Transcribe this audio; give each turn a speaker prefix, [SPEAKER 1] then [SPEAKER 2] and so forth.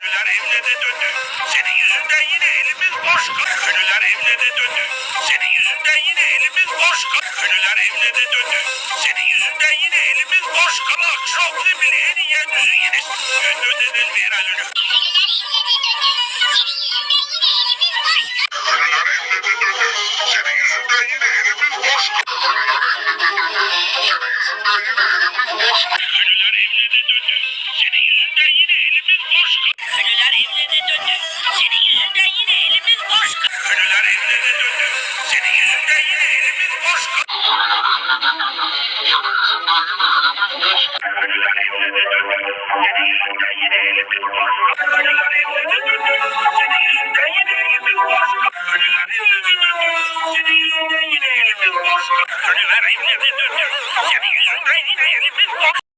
[SPEAKER 1] Köylüler evlerine döndü. Senin yüzünden yine elimiz boş kaldı. Köylüler evlerine döndü. Senin yüzünden yine elimiz boş kaldı. Köylüler evlerine döndü. Senin yüzünden yine elimiz boş kaldı. Akşamlı bile en iyi yeryüzü yine. Önden elmeyen ölü. Köylüler evlerine döndü. Senin yüzünden yine elimiz boş kaldı. Senin yüzünden yine elimiz boş kaldı. Köylüler evlerine döndü. Senin yüzünden yine elimiz boş kaldı.
[SPEAKER 2] Köylüler evlerine döndü. Senin yüzünden yine elimiz boş kaldı.
[SPEAKER 1] Köylüler evlerine döndü. Senin yüzünden yine elimiz boş kaldı. Köylüler evlerine döndü. Senin yüzünden yine elimiz boş kaldı. Köylüler evlerine döndü. Senin yüzünden yine elimiz boş kaldı. Köylüler evlerine döndü. Senin yüzünden yine elimiz boş kaldı. Köylüler evlerine döndü. Senin yüzünden yine elimiz boş kaldı.